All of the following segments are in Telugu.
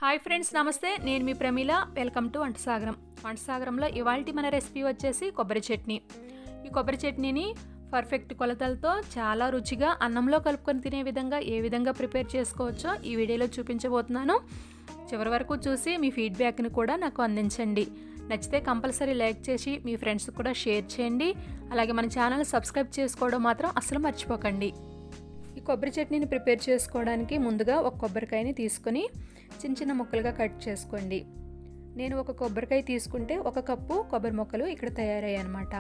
హాయ్ ఫ్రెండ్స్, నమస్తే. నేను మీ ప్రమీల. వెల్కమ్ టు వంట సాగరం. వంట సాగరంలో ఇవాల్టి మన రెసిపీ వచ్చేసి కొబ్బరి చట్నీ. ఈ కొబ్బరి చట్నీని పర్ఫెక్ట్ కొలతలతో చాలా రుచిగా అన్నంలో కలుపుకొని తినే విధంగా ఏ విధంగా ప్రిపేర్ చేసుకోవచ్చో ఈ వీడియోలో చూపించబోతున్నాను. చివరి వరకు చూసి మీ ఫీడ్బ్యాక్ని కూడా నాకు అందించండి. నచ్చితే కంపల్సరీ లైక్ చేసి మీ ఫ్రెండ్స్కి కూడా షేర్ చేయండి. అలాగే మన ఛానల్ సబ్స్క్రైబ్ చేసుకోవడం మాత్రం అస్సలు మర్చిపోకండి. ఈ కొబ్బరి చట్నీని ప్రిపేర్ చేసుకోవడానికి ముందుగా ఒక కొబ్బరికాయని తీసుకొని చిన్న చిన్న ముక్కలుగా కట్ చేసుకోండి. నేను ఒక కొబ్బరికాయ తీసుకుంటే 1 కప్పు కొబ్బరి ముక్కలు ఇక్కడ తయారయ్యాయి అన్నమాట.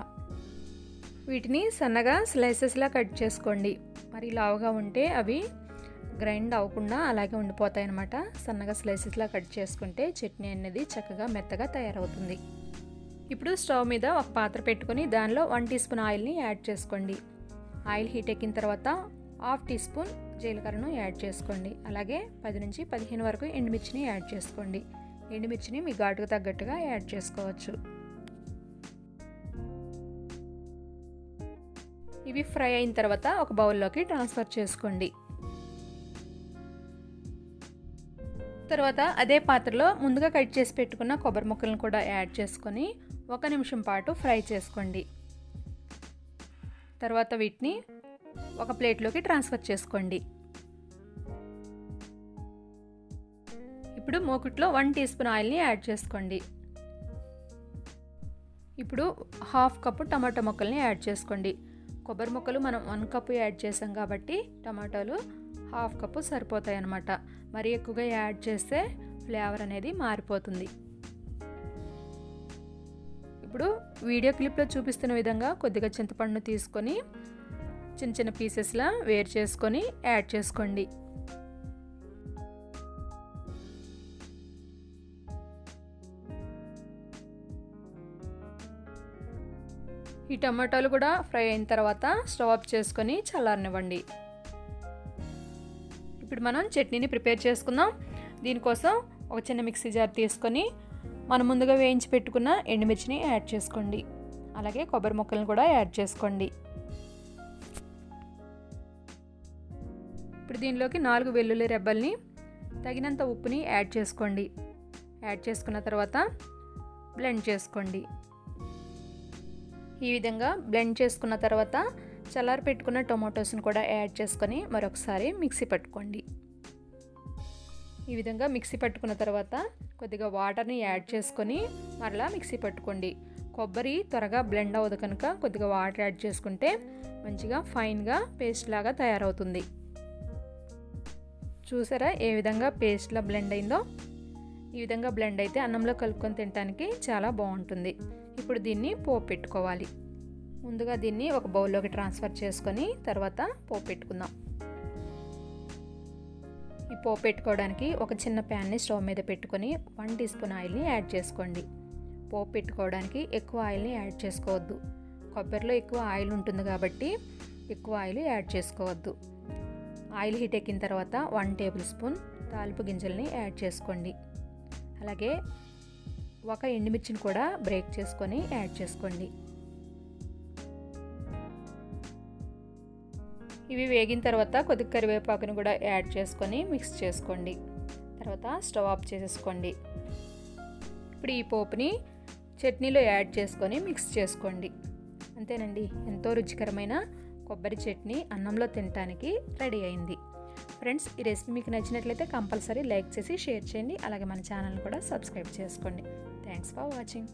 వీటిని సన్నగా స్లైసెస్లా కట్ చేసుకోండి. మరి లావుగా ఉంటే అవి గ్రైండ్ అవ్వకుండా అలాగే ఉండిపోతాయి అన్నమాట. సన్నగా స్లైసెస్లా కట్ చేసుకుంటే చట్నీ అనేది చక్కగా మెత్తగా తయారవుతుంది. ఇప్పుడు స్టవ్ మీద ఒక పాత్ర పెట్టుకొని దానిలో 1 టీ స్పూన్ ఆయిల్ని యాడ్ చేసుకోండి. ఆయిల్ హీట్ ఎక్కిన తర్వాత 1/2 టీ స్పూన్ జీలకర్రను యాడ్ చేసుకోండి. అలాగే 10 నుంచి 15 వరకు ఎండుమిర్చిని యాడ్ చేసుకోండి. ఎండుమిర్చిని మీ ఘాటుకు తగ్గట్టుగా యాడ్ చేసుకోవచ్చు. ఇవి ఫ్రై అయిన తర్వాత ఒక బౌల్లోకి ట్రాన్స్ఫర్ చేసుకోండి. తర్వాత అదే పాత్రలో ముందుగా కట్ చేసి పెట్టుకున్న కొబ్బరి ముక్కలను కూడా యాడ్ చేసుకొని 1 నిమిషం పాటు ఫ్రై చేసుకోండి. తర్వాత వీటిని ఒక ప్లేట్లోకి ట్రాన్స్ఫర్ చేసుకోండి. ఇప్పుడు మూకుట్లో 1 టీ స్పూన్ ఆయిల్ని యాడ్ చేసుకోండి. ఇప్పుడు 1/2 కప్పు టమాటా ముక్కల్ని యాడ్ చేసుకోండి. కొబ్బరి ముక్కలు మనం 1 కప్పు యాడ్ చేసాం కాబట్టి టమాటాలు 1/2 కప్పు సరిపోతాయి అన్నమాట. మరి ఎక్కువగా యాడ్ చేస్తే ఫ్లేవర్ అనేది మారిపోతుంది. ఇప్పుడు వీడియో క్లిప్లో చూపిస్తున్న విధంగా కొద్దిగా చింతపండును తీసుకొని చిన్న చిన్న పీసెస్లా వేరు చేసుకొని యాడ్ చేసుకోండి. ఈ టమాటాలు కూడా ఫ్రై అయిన తర్వాత స్టవ్ ఆఫ్ చేసుకొని చల్లారనివ్వండి. ఇప్పుడు మనం చట్నీని ప్రిపేర్ చేసుకుందాం. దీనికోసం ఒక చిన్న మిక్సీ జార్ తీసుకొని మనం ముందుగా వేయించి పెట్టుకున్న ఎండుమిర్చిని యాడ్ చేసుకోండి. అలాగే కొబ్బరి ముక్కలను కూడా యాడ్ చేసుకోండి. ఇప్పుడు దీనిలోకి 4 వెల్లుల్లి రెబ్బల్ని తగినంత ఉప్పుని యాడ్ చేసుకోండి. యాడ్ చేసుకున్న తర్వాత బ్లెండ్ చేసుకోండి. ఈ విధంగా బ్లెండ్ చేసుకున్న తర్వాత చల్లారి పెట్టుకున్న టొమాటోస్ని కూడా యాడ్ చేసుకొని మరొకసారి మిక్సీ పట్టుకోండి. ఈ విధంగా మిక్సీ పట్టుకున్న తర్వాత కొద్దిగా వాటర్ని యాడ్ చేసుకొని మరలా మిక్సీ పట్టుకోండి. కొబ్బరి త్వరగా బ్లెండ్ అవ్వదు కనుక కొద్దిగా వాటర్ యాడ్ చేసుకుంటే మంచిగా ఫైన్గా పేస్ట్ లాగా తయారవుతుంది. చూసారా ఏ విధంగా పేస్ట్లా బ్లెండ్ అయిందో? ఈ విధంగా బ్లెండ్ అయితే అన్నంలో కలుపుకొని తినడానికి చాలా బాగుంటుంది. ఇప్పుడు దీన్ని పోపు పెట్టుకోవాలి. ముందుగా దీన్ని ఒక బౌల్లోకి ట్రాన్స్ఫర్ చేసుకొని తర్వాత పోపు పెట్టుకుందాం. ఈ పోపు పెట్టుకోవడానికి ఒక చిన్న ప్యాన్ని స్టవ్ మీద పెట్టుకొని 1 టీ స్పూన్ ఆయిల్ని యాడ్ చేసుకోండి. పోపు పెట్టుకోవడానికి ఎక్కువ ఆయిల్ని యాడ్ చేసుకోవద్దు. కొబ్బరిలో ఎక్కువ ఆయిల్ ఉంటుంది కాబట్టి ఎక్కువ ఆయిల్ యాడ్ చేసుకోవద్దు. ఆయిల్ హీట్ ఎక్కిన తర్వాత 1 టేబుల్ స్పూన్ తాలింపు గింజల్ని యాడ్ చేసుకోండి. అలాగే 1 ఎండుమిర్చిని కూడా బ్రేక్ చేసుకొని యాడ్ చేసుకోండి. ఇవి వేగిన తర్వాత కొద్దిగా కరివేపాకుని కూడా యాడ్ చేసుకొని మిక్స్ చేసుకోండి. తర్వాత స్టవ్ ఆఫ్ చేసేసుకోండి. ఇప్పుడు ఈ పోపుని చట్నీలో యాడ్ చేసుకొని మిక్స్ చేసుకోండి. అంతేనండి, ఎంతో రుచికరమైన కొబ్బరి చట్నీ అన్నంలో తినడానికి రెడీ అయింది. ఫ్రెండ్స్, ఈ రెసిపీ మీకు నచ్చినట్లయితే కంపల్సరీ లైక్ చేసి షేర్ చేయండి. అలాగే మన ఛానల్ని కూడా సబ్స్క్రైబ్ చేసుకోండి. Thanks for watching.